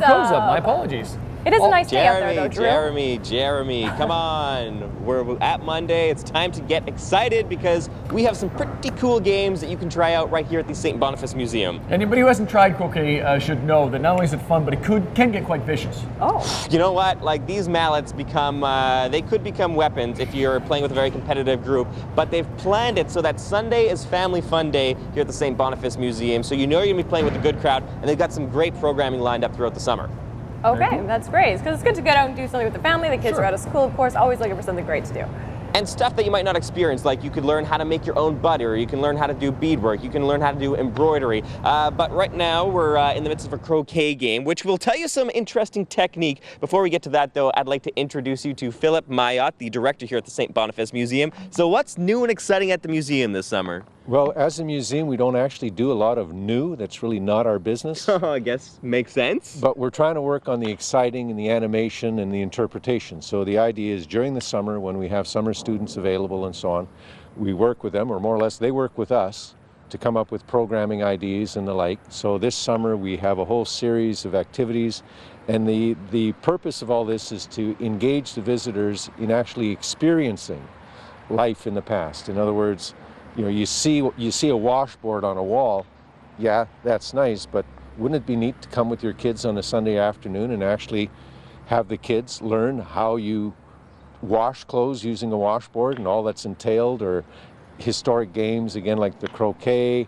Strukoza. My apologies. It is a nice day out there, though, Drew. Jeremy, come on. We're at Monday. It's time to get excited because we have some pretty cool games that you can try out right here at the St. Boniface Museum. Anybody who hasn't tried croquet should know that not only is it fun, but it can get quite vicious. Oh. You know what? Like, these mallets they could become weapons if you're playing with a very competitive group, but they've planned it so that Sunday is Family Fun Day here at the St. Boniface Museum, so you know you're going to be playing with a good crowd, and they've got some great programming lined up throughout the summer. Okay, that's great. Because it's good to get out and do something with the family. The kids are out of school, of course, always looking for something great to do. And stuff that you might not experience, like you could learn how to make your own butter, you can learn how to do beadwork, you can learn how to do embroidery. But right now we're in the midst of a croquet game, which will tell you some interesting technique. Before we get to that, though, I'd like to introduce you to Philip Mayotte, the director here at the St. Boniface Museum. So what's new and exciting at the museum this summer? Well, as a museum, we don't actually do a lot of new. That's really not our business. I guess makes sense. But we're trying to work on the exciting and the animation and the interpretation. So the idea is during the summer, when we have summer students available and so on, we work with them, or more or less they work with us to come up with programming ideas and the like. So this summer we have a whole series of activities, and the purpose of all this is to engage the visitors in actually experiencing life in the past. In other words, you know, you see a washboard on a wall, yeah, that's nice, but wouldn't it be neat to come with your kids on a Sunday afternoon and actually have the kids learn how you wash clothes using a washboard and all that's entailed, or historic games, again, like the croquet.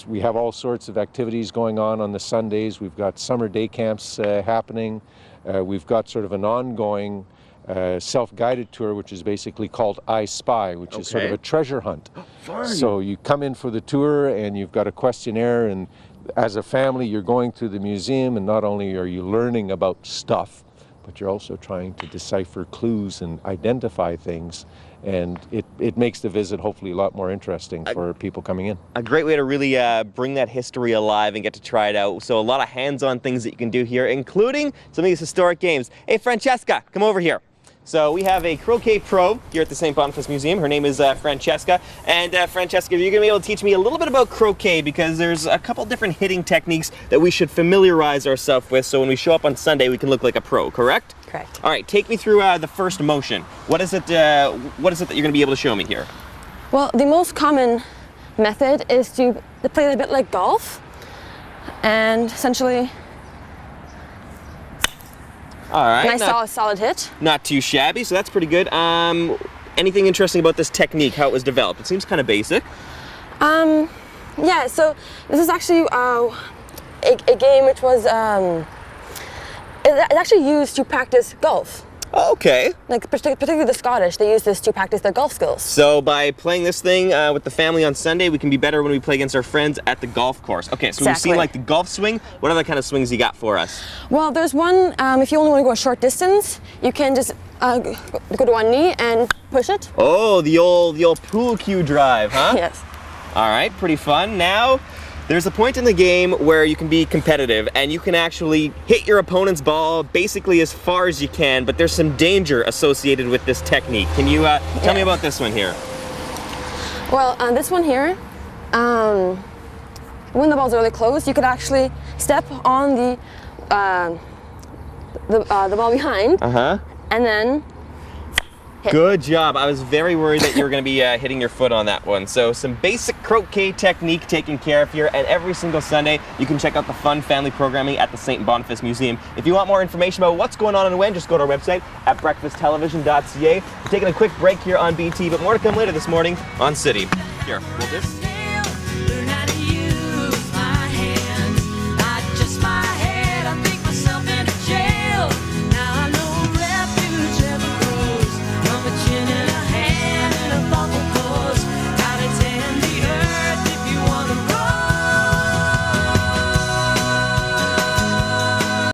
We have all sorts of activities going on the Sundays. We've got summer day camps happening. We've got sort of an ongoing self-guided tour, which is basically called I Spy, which is sort of a treasure hunt. Fun. So you come in for the tour and you've got a questionnaire, and as a family you're going through the museum, and not only are you learning about stuff, but you're also trying to decipher clues and identify things, and it makes the visit hopefully a lot more interesting for people coming in. A great way to really bring that history alive and get to try it out. So a lot of hands-on things that you can do here, including some of these historic games. Hey, Francesca, come over here. So we have a croquet pro here at the St. Boniface Museum. Her name is Francesca. And Francesca, you're going to be able to teach me a little bit about croquet, because there's a couple different hitting techniques that we should familiarize ourselves with, so when we show up on Sunday we can look like a pro, correct? Correct. All right, take me through the first motion. What is it that you're going to be able to show me here? Well, the most common method is to play a bit like golf, and essentially all right. Nice solid hit. Not too shabby, so that's pretty good. Anything interesting about this technique, how it was developed? It seems kind of basic. Yeah, so this is actually a game which was it's actually used to practice golf. Okay. Like particularly the Scottish, they use this to practice their golf skills. So by playing this thing with the family on Sunday, we can be better when we play against our friends at the golf course. Okay, so we've seen like the golf swing. What other kind of swings you got for us? Well, there's one, if you only want to go a short distance, you can just go to one knee and push it. Oh, the old pool cue drive, huh? Yes. All right, pretty fun. Now, there's a point in the game where you can be competitive and you can actually hit your opponent's ball basically as far as you can, but there's some danger associated with this technique. Can you tell me about this one here? Well, this one here, when the ball's really close, you could actually step on the ball behind, and then hit. Good job. I was very worried that you were going to be hitting your foot on that one. So some basic croquet technique taken care of here, and every single Sunday you can check out the fun family programming at the St. Boniface Museum. If you want more information about what's going on and when, just go to our website at breakfasttelevision.ca. We're taking a quick break here on BT, but more to come later this morning on City. Here, hold this.